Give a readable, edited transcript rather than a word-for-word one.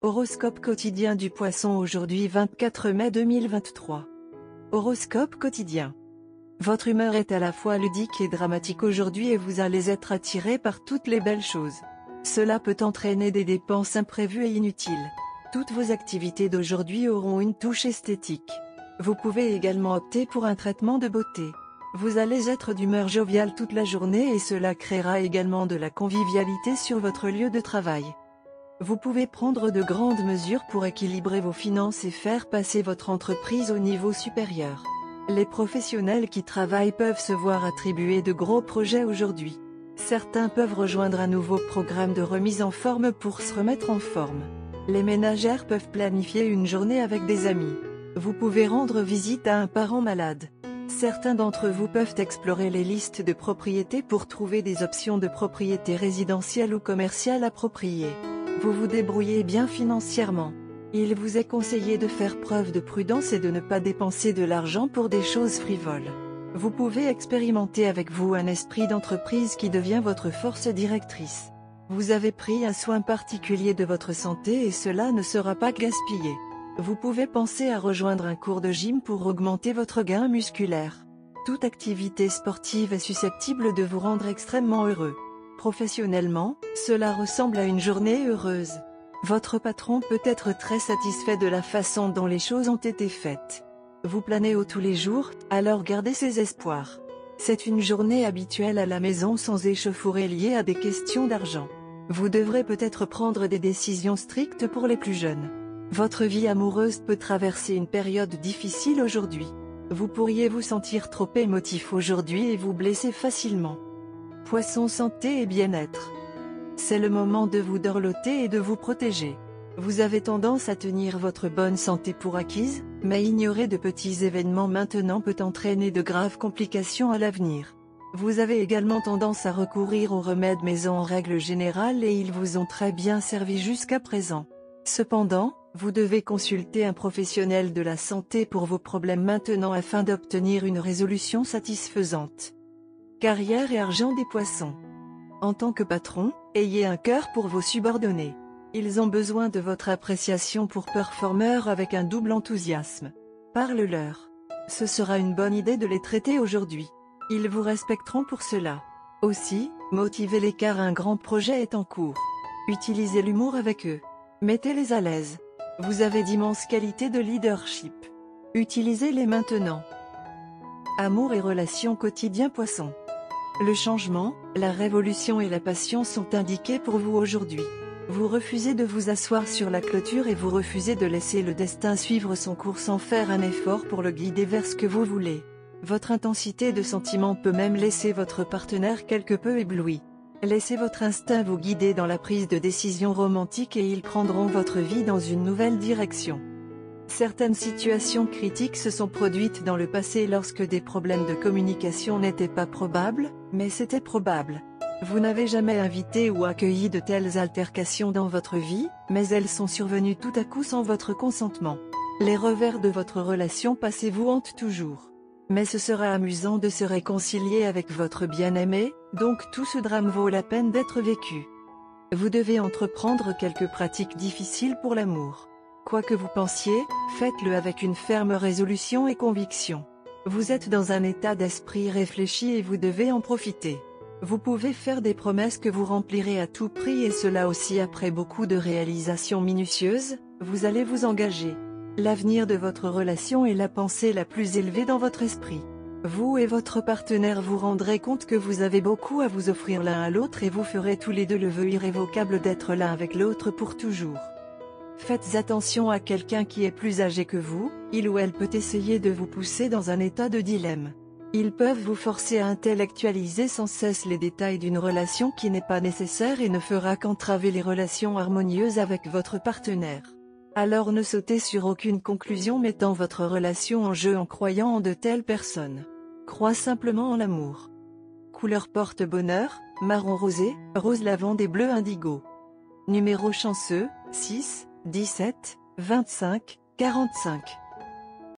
Horoscope quotidien du Poisson aujourd'hui 24 mai 2023. Horoscope quotidien. Votre humeur est à la fois ludique et dramatique aujourd'hui et vous allez être attiré par toutes les belles choses. Cela peut entraîner des dépenses imprévues et inutiles. Toutes vos activités d'aujourd'hui auront une touche esthétique. Vous pouvez également opter pour un traitement de beauté. Vous allez être d'humeur joviale toute la journée et cela créera également de la convivialité sur votre lieu de travail. Vous pouvez prendre de grandes mesures pour équilibrer vos finances et faire passer votre entreprise au niveau supérieur. Les professionnels qui travaillent peuvent se voir attribuer de gros projets aujourd'hui. Certains peuvent rejoindre un nouveau programme de remise en forme pour se remettre en forme. Les ménagères peuvent planifier une journée avec des amis. Vous pouvez rendre visite à un parent malade. Certains d'entre vous peuvent explorer les listes de propriétés pour trouver des options de propriété résidentielle ou commerciale appropriées. Vous vous débrouillez bien financièrement. Il vous est conseillé de faire preuve de prudence et de ne pas dépenser de l'argent pour des choses frivoles. Vous pouvez expérimenter avec vous un esprit d'entreprise qui devient votre force directrice. Vous avez pris un soin particulier de votre santé et cela ne sera pas gaspillé. Vous pouvez penser à rejoindre un cours de gym pour augmenter votre gain musculaire. Toute activité sportive est susceptible de vous rendre extrêmement heureux. Professionnellement, cela ressemble à une journée heureuse. Votre patron peut être très satisfait de la façon dont les choses ont été faites. Vous planez haut tous les jours, alors gardez ses espoirs. C'est une journée habituelle à la maison sans échauffourées liées à des questions d'argent. Vous devrez peut-être prendre des décisions strictes pour les plus jeunes. Votre vie amoureuse peut traverser une période difficile aujourd'hui. Vous pourriez vous sentir trop émotif aujourd'hui et vous blesser facilement. Poisson santé et bien-être. C'est le moment de vous dorloter et de vous protéger. Vous avez tendance à tenir votre bonne santé pour acquise, mais ignorer de petits événements maintenant peut entraîner de graves complications à l'avenir. Vous avez également tendance à recourir aux remèdes maison en règle générale et ils vous ont très bien servi jusqu'à présent. Cependant, vous devez consulter un professionnel de la santé pour vos problèmes maintenant afin d'obtenir une résolution satisfaisante. Carrière et argent des poissons. En tant que patron, ayez un cœur pour vos subordonnés. Ils ont besoin de votre appréciation pour performer avec un double enthousiasme. Parle-leur. Ce sera une bonne idée de les traiter aujourd'hui. Ils vous respecteront pour cela. Aussi, motivez-les car un grand projet est en cours. Utilisez l'humour avec eux. Mettez-les à l'aise. Vous avez d'immenses qualités de leadership. Utilisez-les maintenant. Amour et relations quotidien Poisson. Le changement, la révolution et la passion sont indiqués pour vous aujourd'hui. Vous refusez de vous asseoir sur la clôture et vous refusez de laisser le destin suivre son cours sans faire un effort pour le guider vers ce que vous voulez. Votre intensité de sentiment peut même laisser votre partenaire quelque peu ébloui. Laissez votre instinct vous guider dans la prise de décision romantique et ils prendront votre vie dans une nouvelle direction. Certaines situations critiques se sont produites dans le passé lorsque des problèmes de communication n'étaient pas probables, mais c'était probable. Vous n'avez jamais invité ou accueilli de telles altercations dans votre vie, mais elles sont survenues tout à coup sans votre consentement. Les revers de votre relation passée vous hantent toujours. Mais ce sera amusant de se réconcilier avec votre bien-aimé, donc tout ce drame vaut la peine d'être vécu. Vous devez entreprendre quelques pratiques difficiles pour l'amour. Quoi que vous pensiez, faites-le avec une ferme résolution et conviction. Vous êtes dans un état d'esprit réfléchi et vous devez en profiter. Vous pouvez faire des promesses que vous remplirez à tout prix et cela aussi après beaucoup de réalisations minutieuses, vous allez vous engager. L'avenir de votre relation est la pensée la plus élevée dans votre esprit. Vous et votre partenaire vous rendrez compte que vous avez beaucoup à vous offrir l'un à l'autre et vous ferez tous les deux le vœu irrévocable d'être l'un avec l'autre pour toujours. Faites attention à quelqu'un qui est plus âgé que vous, il ou elle peut essayer de vous pousser dans un état de dilemme. Ils peuvent vous forcer à intellectualiser sans cesse les détails d'une relation qui n'est pas nécessaire et ne fera qu'entraver les relations harmonieuses avec votre partenaire. Alors ne sautez sur aucune conclusion mettant votre relation en jeu en croyant en de telles personnes. Crois simplement en l'amour. Couleur porte-bonheur, marron rosé, rose lavande et bleu indigo. Numéro chanceux, 6, 17, 25, 45.